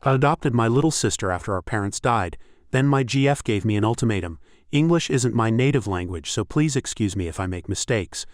I adopted my little sister after our parents died. Then my GF gave me an ultimatum. English isn't my native language, so please excuse me if I make mistakes.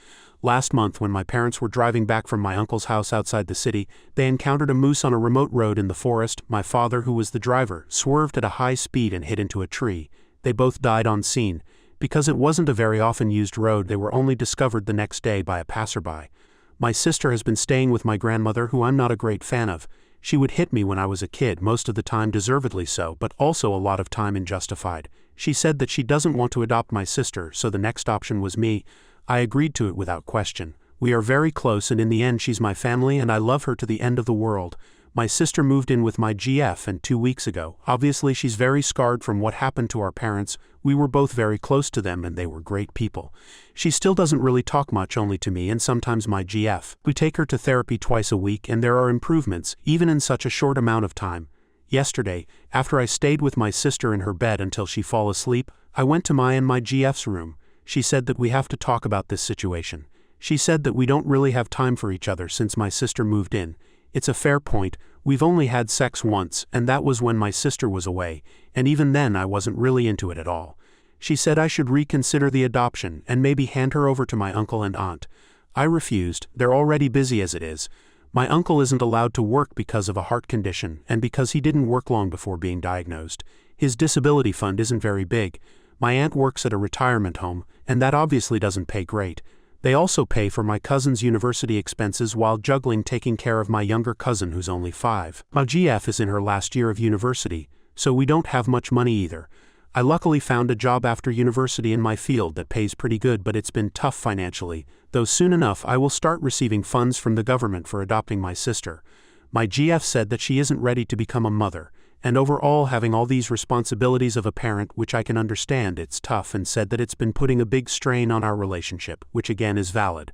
Last month, when my parents were driving back from my uncle's house outside the city, they encountered a moose on a remote road in the forest. My father, who was the driver, swerved at a high speed and hit into a tree. They both died on scene. Because it wasn't a very often used road, they were only discovered the next day by a passerby. My sister has been staying with my grandmother, who I'm not a great fan of. She would hit me when I was a kid, most of the time deservedly so, but also a lot of time unjustified. She said that she doesn't want to adopt my sister, so the next option was me. I agreed to it without question. We are very close, and in the end she's my family and I love her to the end of the world. My sister moved in with my GF and 2 weeks ago. Obviously she's very scarred from what happened to our parents. We were both very close to them and they were great people. She still doesn't really talk much, only to me and sometimes my GF. We take her to therapy twice a week and there are improvements, even in such a short amount of time. Yesterday, after I stayed with my sister in her bed until she fall asleep, I went to my GF's room. She said that we have to talk about this situation. She said that we don't really have time for each other since my sister moved in. It's a fair point. We've only had sex once, and that was when my sister was away, and even then I wasn't really into it at all. She said I should reconsider the adoption and maybe hand her over to my uncle and aunt. I refused. They're already busy as it is. My uncle isn't allowed to work because of a heart condition and because he didn't work long before being diagnosed. His disability fund isn't very big. My aunt works at a retirement home, and that obviously doesn't pay great. They also pay for my cousin's university expenses while juggling taking care of my younger cousin who's only 5. My GF is in her last year of university, so we don't have much money either. I luckily found a job after university in my field that pays pretty good, but it's been tough financially, though soon enough I will start receiving funds from the government for adopting my sister. My GF said that she isn't ready to become a mother, and overall having all these responsibilities of a parent, which I can understand, it's tough, and said that it's been putting a big strain on our relationship, which again is valid.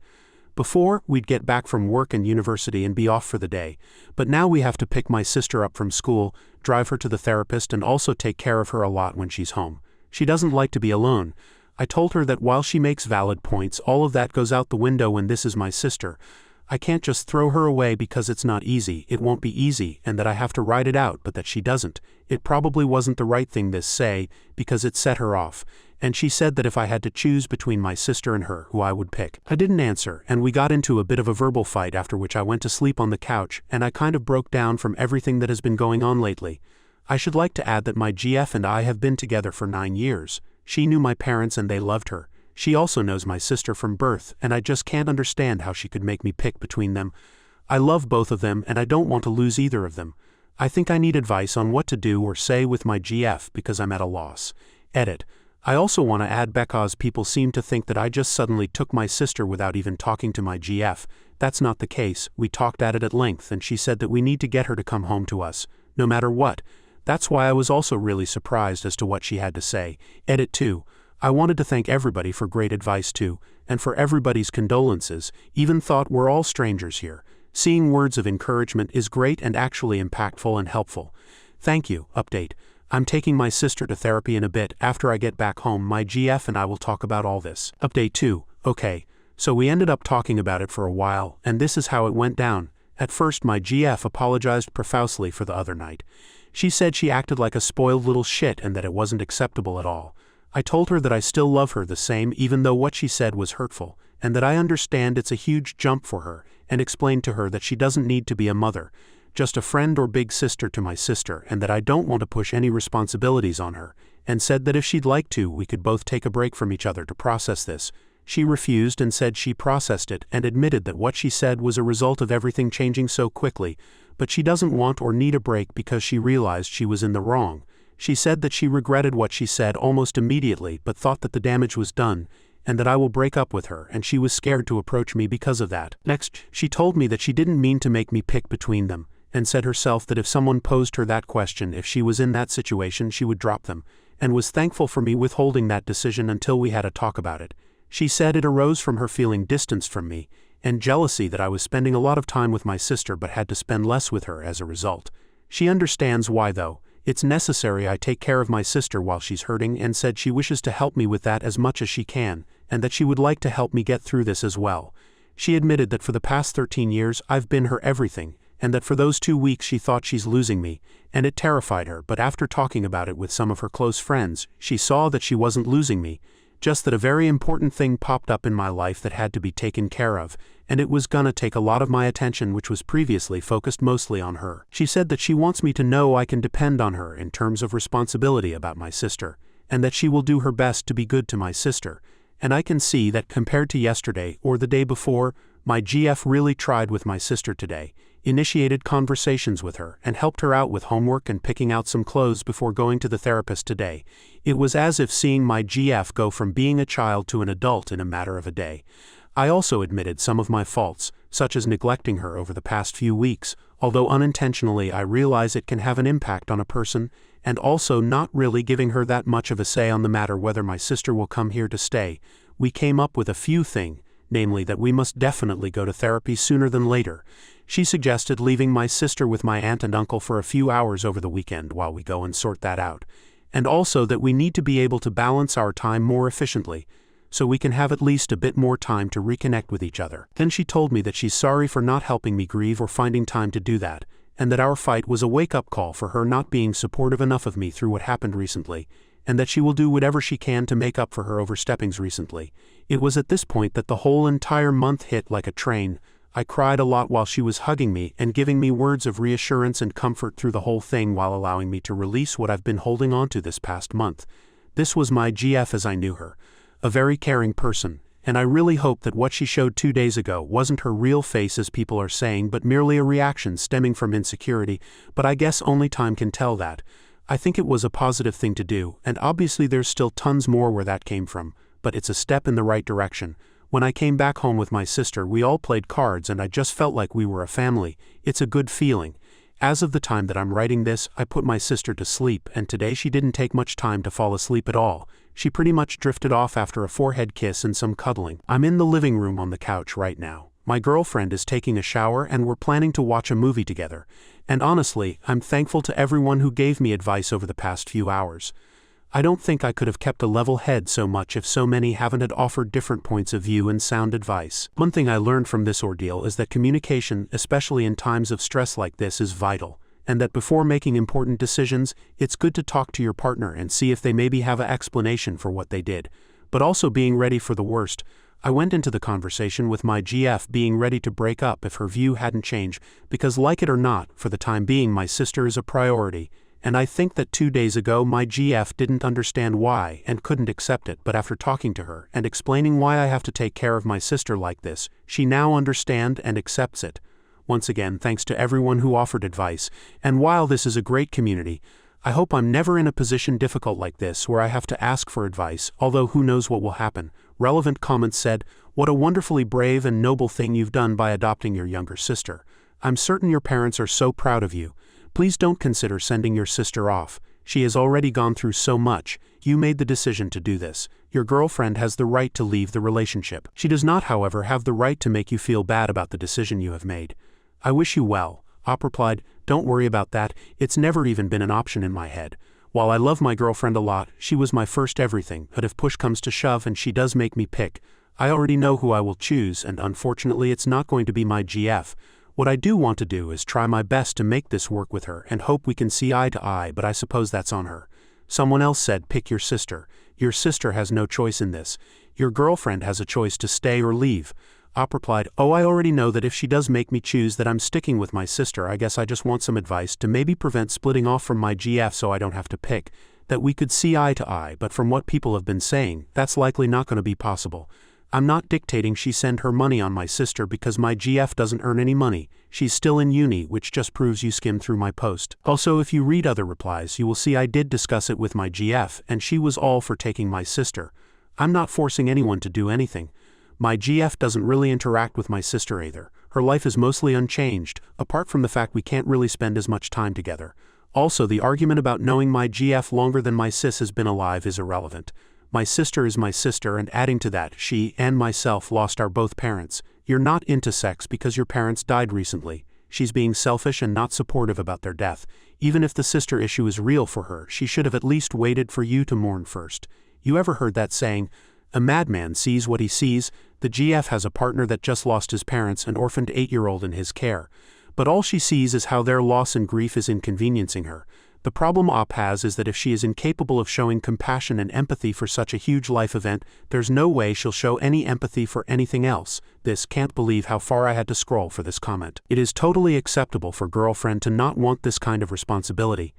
Before, we'd get back from work and university and be off for the day, but now we have to pick my sister up from school, drive her to the therapist, and also take care of her a lot when she's home. She doesn't like to be alone. I told her that while she makes valid points, all of that goes out the window when this is my sister. I can't just throw her away because it's not easy. It won't be easy, and that I have to ride it out, but that she doesn't. It probably wasn't the right thing to say, because it set her off, and she said that if I had to choose between my sister and her, who I would pick. I didn't answer, and we got into a bit of a verbal fight, after which I went to sleep on the couch, and I kind of broke down from everything that has been going on lately. I should like to add that my GF and I have been together for 9 years. She knew my parents and they loved her. She also knows my sister from birth, and I just can't understand how she could make me pick between them. I love both of them and I don't want to lose either of them. I think I need advice on what to do or say with my GF because I'm at a loss. Edit. I also want to add, because people seem to think that I just suddenly took my sister without even talking to my GF. That's not the case. We talked at it at length and she said that we need to get her to come home to us, no matter what. That's why I was also really surprised as to what she had to say. Edit 2. I wanted to thank everybody for great advice too, and for everybody's condolences. Even thought we're all strangers here. Seeing words of encouragement is great and actually impactful and helpful. Thank you. Update. I'm taking my sister to therapy in a bit. After I get back home, my GF and I will talk about all this. Update 2. Okay. So we ended up talking about it for a while, and this is how it went down. At first my GF apologized profusely for the other night. She said she acted like a spoiled little shit and that it wasn't acceptable at all. I told her that I still love her the same even though what she said was hurtful, and that I understand it's a huge jump for her, and explained to her that she doesn't need to be a mother, just a friend or big sister to my sister, and that I don't want to push any responsibilities on her, and said that if she'd like to, we could both take a break from each other to process this. She refused and said she processed it and admitted that what she said was a result of everything changing so quickly, but she doesn't want or need a break because she realized she was in the wrong. She said that she regretted what she said almost immediately but thought that the damage was done, and that I will break up with her, and she was scared to approach me because of that. Next, she told me that she didn't mean to make me pick between them, and said herself that if someone posed her that question, if she was in that situation, she would drop them, and was thankful for me withholding that decision until we had a talk about it. She said it arose from her feeling distanced from me, and jealousy that I was spending a lot of time with my sister but had to spend less with her as a result. She understands why though. It's necessary I take care of my sister while she's hurting, and said she wishes to help me with that as much as she can, and that she would like to help me get through this as well. She admitted that for the past 13 years I've been her everything, and that for those 2 weeks she thought she's losing me, and it terrified her, but after talking about it with some of her close friends, she saw that she wasn't losing me, just that a very important thing popped up in my life that had to be taken care of, and it was gonna take a lot of my attention, which was previously focused mostly on her. She said that she wants me to know I can depend on her in terms of responsibility about my sister, and that she will do her best to be good to my sister, and I can see that compared to yesterday or the day before, my GF really tried with my sister today, initiated conversations with her, and helped her out with homework and picking out some clothes before going to the therapist today. It was as if seeing my GF go from being a child to an adult in a matter of a day. I also admitted some of my faults, such as neglecting her over the past few weeks, although unintentionally I realize it can have an impact on a person, and also not really giving her that much of a say on the matter whether my sister will come here to stay. We came up with a few things, namely that we must definitely go to therapy sooner than later. She suggested leaving my sister with my aunt and uncle for a few hours over the weekend while we go and sort that out, and also that we need to be able to balance our time more efficiently, so we can have at least a bit more time to reconnect with each other. Then she told me that she's sorry for not helping me grieve or finding time to do that, and that our fight was a wake-up call for her not being supportive enough of me through what happened recently, and that she will do whatever she can to make up for her oversteppings recently. It was at this point that the whole entire month hit like a train. I cried a lot while she was hugging me and giving me words of reassurance and comfort through the whole thing while allowing me to release what I've been holding on to this past month. This was my GF as I knew her, a very caring person, and I really hope that what she showed 2 days ago wasn't her real face as people are saying, but merely a reaction stemming from insecurity, but I guess only time can tell that. I think it was a positive thing to do, and obviously there's still tons more where that came from, but it's a step in the right direction. When I came back home with my sister, we all played cards and I just felt like we were a family. It's a good feeling. As of the time that I'm writing this, I put my sister to sleep, and today she didn't take much time to fall asleep at all. She pretty much drifted off after a forehead kiss and some cuddling. I'm in the living room on the couch right now. My girlfriend is taking a shower and we're planning to watch a movie together. And honestly, I'm thankful to everyone who gave me advice over the past few hours. I don't think I could have kept a level head so much if so many haven't had offered different points of view and sound advice. One thing I learned from this ordeal is that communication, especially in times of stress like this, is vital, and that before making important decisions, it's good to talk to your partner and see if they maybe have an explanation for what they did, but also being ready for the worst. I went into the conversation with my GF being ready to break up if her view hadn't changed, because like it or not, for the time being my sister is a priority, and I think that 2 days ago my GF didn't understand why and couldn't accept it, but after talking to her and explaining why I have to take care of my sister like this, she now understands and accepts it. Once again, thanks to everyone who offered advice, and while this is a great community, I hope I'm never in a position difficult like this where I have to ask for advice, although who knows what will happen. Relevant comments said, "What a wonderfully brave and noble thing you've done by adopting your younger sister. I'm certain your parents are so proud of you. Please don't consider sending your sister off. She has already gone through so much. You made the decision to do this. Your girlfriend has the right to leave the relationship. She does not, however, have the right to make you feel bad about the decision you have made. I wish you well." Op replied, "Don't worry about that, it's never even been an option in my head. While I love my girlfriend a lot, she was my first everything, but if push comes to shove and she does make me pick, I already know who I will choose, and unfortunately it's not going to be my GF. What I do want to do is try my best to make this work with her and hope we can see eye to eye, but I suppose that's on her." Someone else said, "Pick your sister. Your sister has no choice in this. Your girlfriend has a choice to stay or leave." Op replied, "Oh, I already know that if she does make me choose that I'm sticking with my sister. I guess I just want some advice to maybe prevent splitting off from my GF so I don't have to pick, that we could see eye to eye, but from what people have been saying, that's likely not going to be possible. I'm not dictating she send her money on my sister because my GF doesn't earn any money. She's still in uni, which just proves you skimmed through my post. Also, if you read other replies, you will see I did discuss it with my GF, and she was all for taking my sister. I'm not forcing anyone to do anything. My GF doesn't really interact with my sister either. Her life is mostly unchanged, apart from the fact we can't really spend as much time together. Also, the argument about knowing my GF longer than my sis has been alive is irrelevant. My sister is my sister, and adding to that, she and myself lost our both parents. You're not into sex because your parents died recently. She's being selfish and not supportive about their death. Even if the sister issue is real for her, she should have at least waited for you to mourn first. You ever heard that saying, "A madman sees what he sees"? The GF has a partner that just lost his parents, an orphaned 8-year-old in his care. but all she sees is how their loss and grief is inconveniencing her. The problem Op has is that if she is incapable of showing compassion and empathy for such a huge life event, there's no way she'll show any empathy for anything else. This can't believe how far I had to scroll for this comment. It is totally acceptable for girlfriend to not want this kind of responsibility.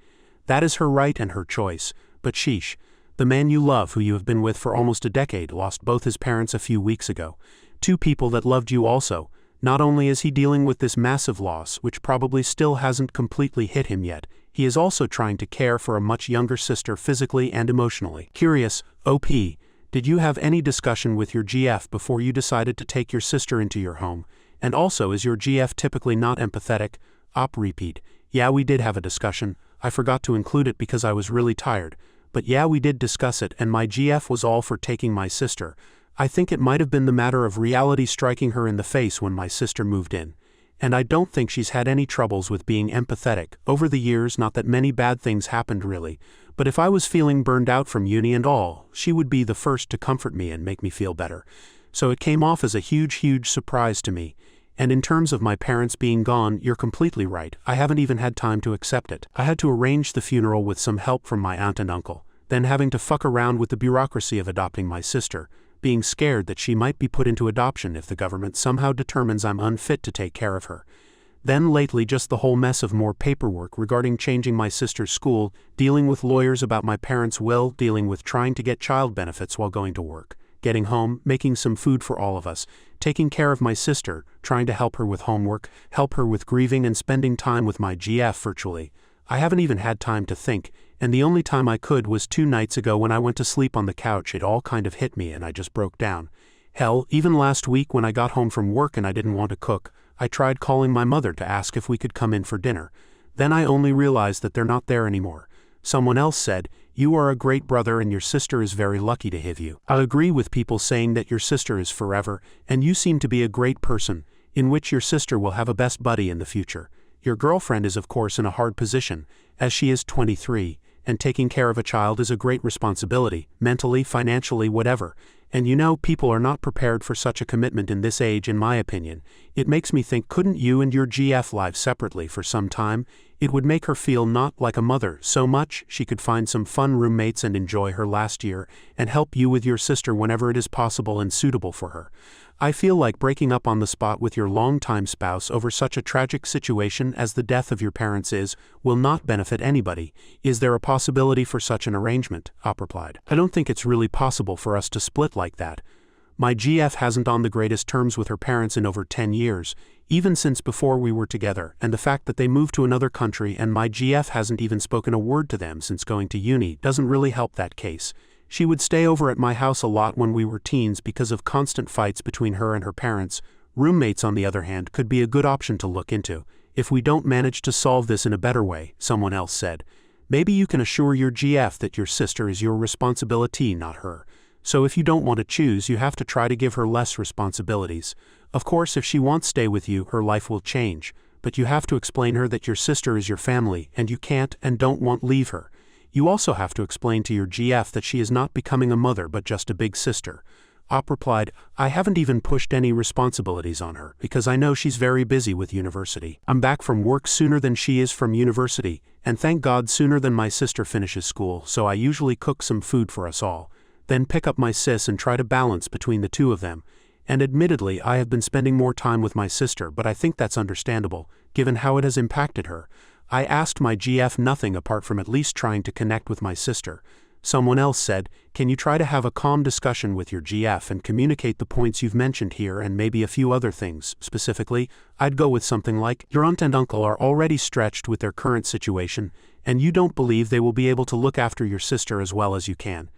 That is her right and her choice, but sheesh. The man you love, who you have been with for almost a decade, lost both his parents a few weeks ago. Two people that loved you also. Not only is he dealing with this massive loss, which probably still hasn't completely hit him yet, he is also trying to care for a much younger sister physically and emotionally. Curious, OP, did you have any discussion with your GF before you decided to take your sister into your home? And also, is your GF typically not empathetic? Op repeat. Yeah, we did have a discussion. I forgot to include it because I was really tired. But yeah, we did discuss it, and my GF was all for taking my sister. I think it might have been the matter of reality striking her in the face when my sister moved in. And I don't think she's had any troubles with being empathetic. Over the years, not that many bad things happened really, but if I was feeling burned out from uni and all, she would be the first to comfort me and make me feel better. So it came off as a huge surprise to me. And in terms of my parents being gone, you're completely right. I haven't even had time to accept it. I had to arrange the funeral with some help from my aunt and uncle, then having to fuck around with the bureaucracy of adopting my sister, being scared that she might be put into adoption if the government somehow determines I'm unfit to take care of her. Then lately just the whole mess of more paperwork regarding changing my sister's school, dealing with lawyers about my parents' will, dealing with trying to get child benefits while going to work, getting home, making some food for all of us, taking care of my sister, trying to help her with homework, help her with grieving, and spending time with my GF virtually. I haven't even had time to think, and the only time I could was 2 nights ago when I went to sleep on the couch. It all kind of hit me and I just broke down. Hell, even last week when I got home from work and I didn't want to cook, I tried calling my mother to ask if we could come in for dinner. Then I only realized that they're not there anymore. Someone else said, "You are a great brother and your sister is very lucky to have you." I agree with people saying that your sister is forever, and you seem to be a great person, in which your sister will have a best buddy in the future. Your girlfriend is of course in a hard position, as she is 23, and taking care of a child is a great responsibility, mentally, financially, whatever. And you know, people are not prepared for such a commitment in this age in my opinion. It makes me think, couldn't you and your GF live separately for some time? It would make her feel not like a mother so much, she could find some fun roommates and enjoy her last year, and help you with your sister whenever it is possible and suitable for her. I feel like breaking up on the spot with your longtime spouse over such a tragic situation as the death of your parents will not benefit anybody. Is there a possibility for such an arrangement? Op replied. I don't think it's really possible for us to split like that. My GF hasn't on the greatest terms with her parents in over 10 years, even since before we were together, and the fact that they moved to another country and my GF hasn't even spoken a word to them since going to uni doesn't really help that case. She would stay over at my house a lot when we were teens because of constant fights between her and her parents. Roommates, on the other hand, could be a good option to look into, if we don't manage to solve this in a better way, someone else said. Maybe you can assure your GF that your sister is your responsibility, not her. So if you don't want to choose, you have to try to give her less responsibilities. Of course, if she wants to stay with you, her life will change, but you have to explain her that your sister is your family and you can't and don't want to leave her. You also have to explain to your GF that she is not becoming a mother but just a big sister. Op replied, I haven't even pushed any responsibilities on her because I know she's very busy with university. I'm back from work sooner than she is from university, and thank God sooner than my sister finishes school, so I usually cook some food for us all, then pick up my sis and try to balance between the two of them. And admittedly, I have been spending more time with my sister, but I think that's understandable, given how it has impacted her. I asked my GF nothing apart from at least trying to connect with my sister. Someone else said, can you try to have a calm discussion with your GF and communicate the points you've mentioned here and maybe a few other things? Specifically, I'd go with something like, your aunt and uncle are already stretched with their current situation, and you don't believe they will be able to look after your sister as well as you can.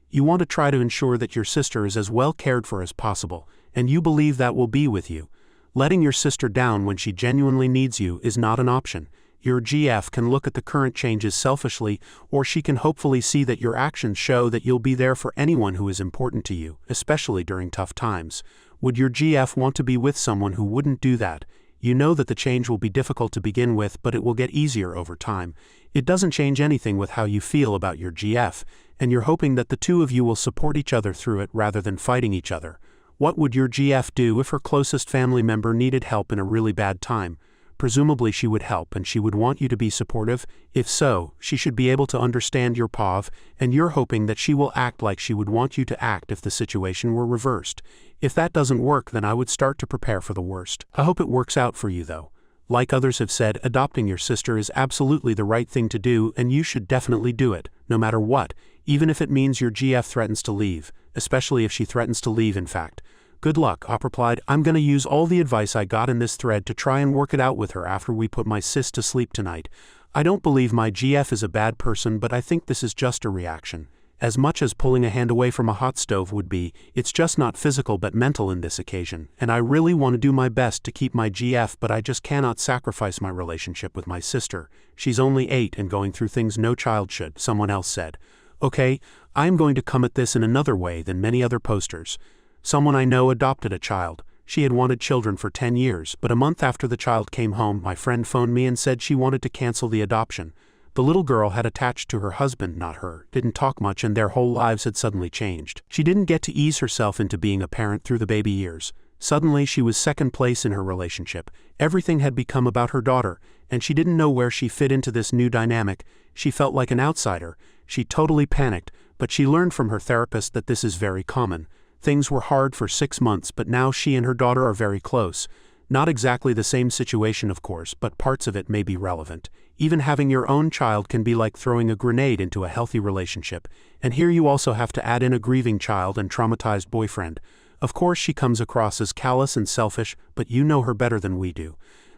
You want to try to ensure that your sister is as well cared for as possible, and you believe that will be with you. Letting your sister down when she genuinely needs you is not an option. Your GF can look at the current changes selfishly, or she can hopefully see that your actions show that you'll be there for anyone who is important to you, especially during tough times. Would your GF want to be with someone who wouldn't do that? You know that the change will be difficult to begin with, but it will get easier over time. It doesn't change anything with how you feel about your GF, and you're hoping that the two of you will support each other through it rather than fighting each other. What would your GF do if her closest family member needed help in a really bad time? presumably she would help and she would want you to be supportive. If so, she should be able to understand your POV, and you're hoping that she will act like she would want you to act if the situation were reversed. If that doesn't work, then I would start to prepare for the worst. I hope it works out for you though. Like others have said, adopting your sister is absolutely the right thing to do, and you should definitely do it, no matter what, even if it means your GF threatens to leave, especially if she threatens to leave in fact. Good luck, Op replied. I'm gonna use all the advice I got in this thread to try and work it out with her after we put my sis to sleep tonight. I don't believe my GF is a bad person, but I think this is just a reaction. As much as pulling a hand away from a hot stove would be, it's just not physical but mental in this occasion, and I really want to do my best to keep my GF, but I just cannot sacrifice my relationship with my sister. She's only 8 and going through things no child should, someone else said. Okay, I am going to come at this in another way than many other posters. Someone I know adopted a child. She had wanted children for 10 years, but a month after the child came home, my friend phoned me and said she wanted to cancel the adoption. The little girl had attached to her husband, not her, didn't talk much, and their whole lives had suddenly changed. She didn't get to ease herself into being a parent through the baby years. Suddenly she was second place in her relationship. Everything had become about her daughter, and she didn't know where she fit into this new dynamic. She felt like an outsider. She totally panicked, but she learned from her therapist that this is very common. Things were hard for 6 months, but now she and her daughter are very close. Not exactly the same situation, of course, but parts of it may be relevant. Even having your own child can be like throwing a grenade into a healthy relationship, and here you also have to add in a grieving child and traumatized boyfriend. Of course she comes across as callous and selfish, but you know her better than we do.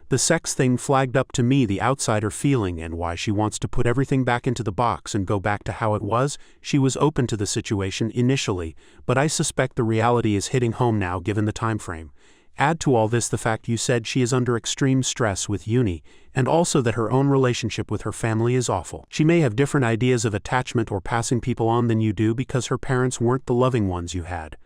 The sex thing flagged up to me the outsider feeling and why she wants to put everything back into the box and go back to how it was. She was open to the situation initially, but I suspect the reality is hitting home now given the time frame. Add to all this the fact you said she is under extreme stress with uni, and also that her own relationship with her family is awful. She may have different ideas of attachment or passing people on than you do because her parents weren't the loving ones you had.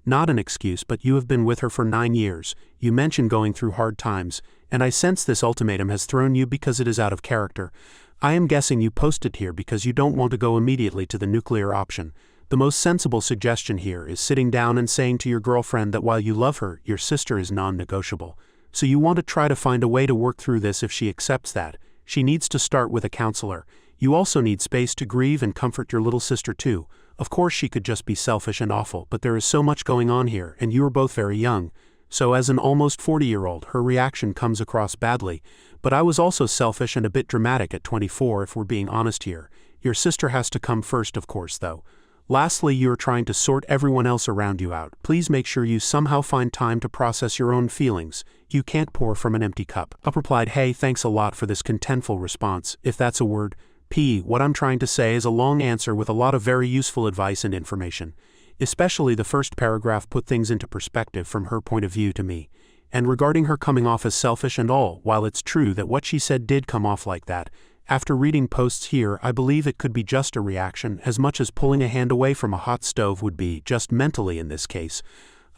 Not an excuse, but you have been with her for 9 years. You mentioned going through hard times, and I sense this ultimatum has thrown you because it is out of character. I am guessing you posted here because you don't want to go immediately to the nuclear option. The most sensible suggestion here is sitting down and saying to your girlfriend that while you love her, your sister is non-negotiable. So you want to try to find a way to work through this if she accepts that. She needs to start with a counselor. You also need space to grieve and comfort your little sister too. Of course she could just be selfish and awful, but there is so much going on here, and you are both very young. So as an almost 40-year-old, her reaction comes across badly. But I was also selfish and a bit dramatic at 24 if we're being honest here. Your sister has to come first, of course, though. Lastly, you are trying to sort everyone else around you out. Please make sure you somehow find time to process your own feelings. You can't pour from an empty cup. Up replied, hey, thanks a lot for this contentful response, if that's a word. P. What I'm trying to say is a long answer with a lot of very useful advice and information. Especially the first paragraph put things into perspective from her point of view to me. And regarding her coming off as selfish and all, while it's true that what she said did come off like that, after reading posts here, I believe it could be just a reaction as much as pulling a hand away from a hot stove would be, just mentally in this case.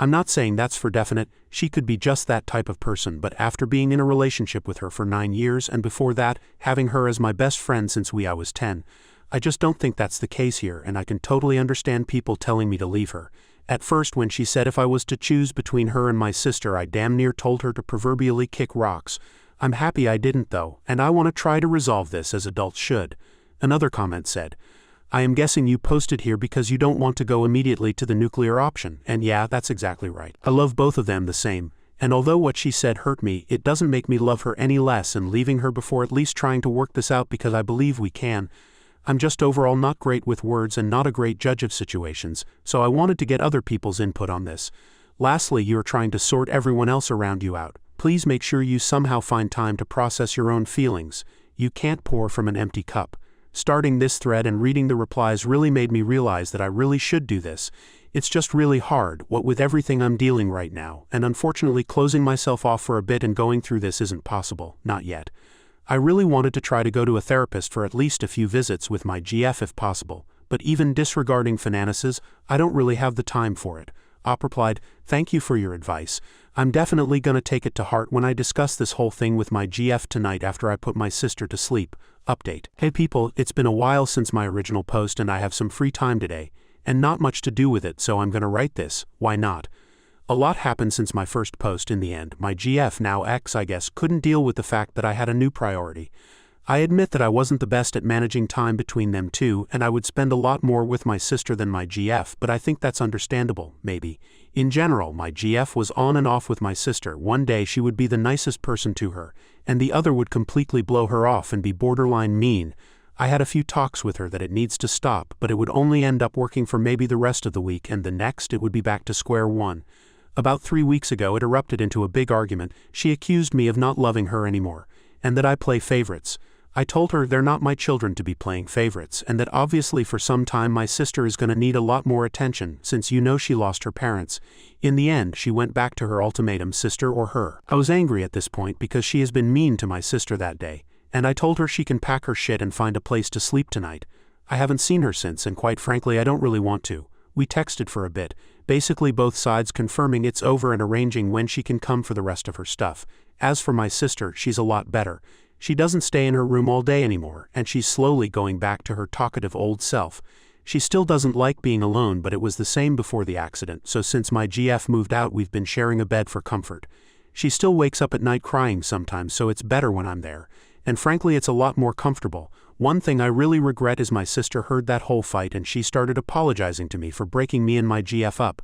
I'm not saying that's for definite. She could be just that type of person, but after being in a relationship with her for 9 years and before that, having her as my best friend since I was 10, I just don't think that's the case here, and I can totally understand people telling me to leave her. At first, when she said if I was to choose between her and my sister, I damn near told her to proverbially kick rocks. I'm happy I didn't though, and I want to try to resolve this as adults should. Another comment said, I am guessing you posted here because you don't want to go immediately to the nuclear option, and yeah, that's exactly right. I love both of them the same, and although what she said hurt me, it doesn't make me love her any less, and leaving her before at least trying to work this out because I believe we can. I'm just overall not great with words and not a great judge of situations, so I wanted to get other people's input on this. Lastly, you're trying to sort everyone else around you out. Please make sure you somehow find time to process your own feelings. You can't pour from an empty cup. Starting this thread and reading the replies really made me realize that I really should do this. It's just really hard, what with everything I'm dealing right now, and unfortunately closing myself off for a bit and going through this isn't possible, not yet. I really wanted to try to go to a therapist for at least a few visits with my GF if possible, but even disregarding finances, I don't really have the time for it. Op replied, thank you for your advice. I'm definitely gonna take it to heart when I discuss this whole thing with my GF tonight after I put my sister to sleep. Update. Hey people, it's been a while since my original post and I have some free time today, and not much to do with it, so I'm gonna write this. Why not? A lot happened since my first post in the end. My GF, now ex I guess, couldn't deal with the fact that I had a new priority. I admit that I wasn't the best at managing time between them two, and I would spend a lot more with my sister than my GF, but I think that's understandable, maybe. In general, my GF was on and off with my sister. One day she would be the nicest person to her, and the other would completely blow her off and be borderline mean. I had a few talks with her that it needs to stop, but it would only end up working for maybe the rest of the week, and the next it would be back to square one. About 3 weeks ago it erupted into a big argument. She accused me of not loving her anymore, and that I play favorites. I told her they're not my children to be playing favorites, and that obviously for some time my sister is gonna need a lot more attention, since you know she lost her parents. In the end, she went back to her ultimatum, sister or her. I was angry at this point because she has been mean to my sister that day, and I told her she can pack her shit and find a place to sleep tonight. I haven't seen her since, and quite frankly I don't really want to. We texted for a bit, basically both sides confirming it's over and arranging when she can come for the rest of her stuff. As for my sister, she's a lot better. She doesn't stay in her room all day anymore, and she's slowly going back to her talkative old self. She still doesn't like being alone, but it was the same before the accident, so since my GF moved out we've been sharing a bed for comfort. She still wakes up at night crying sometimes, so it's better when I'm there. And frankly it's a lot more comfortable. One thing I really regret is my sister heard that whole fight and she started apologizing to me for breaking me and my GF up.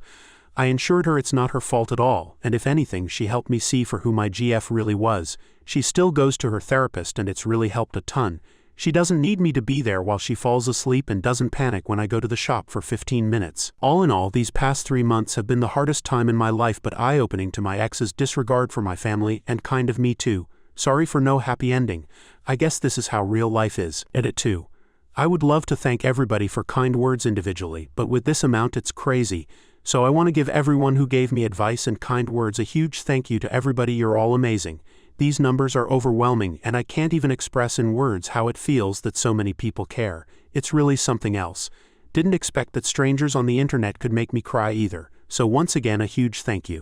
I assured her it's not her fault at all, and if anything she helped me see for who my GF really was. She still goes to her therapist and it's really helped a ton. She doesn't need me to be there while she falls asleep and doesn't panic when I go to the shop for 15 minutes. All in all, these past 3 months have been the hardest time in my life, but eye-opening to my ex's disregard for my family and kind of me too. Sorry for no happy ending. I guess this is how real life is. Edit 2. I would love to thank everybody for kind words individually, but with this amount it's crazy. So I want to give everyone who gave me advice and kind words a huge thank you to everybody. You're all amazing. These numbers are overwhelming, and I can't even express in words how it feels that so many people care. It's really something else. Didn't expect that strangers on the internet could make me cry either. So once again a huge thank you.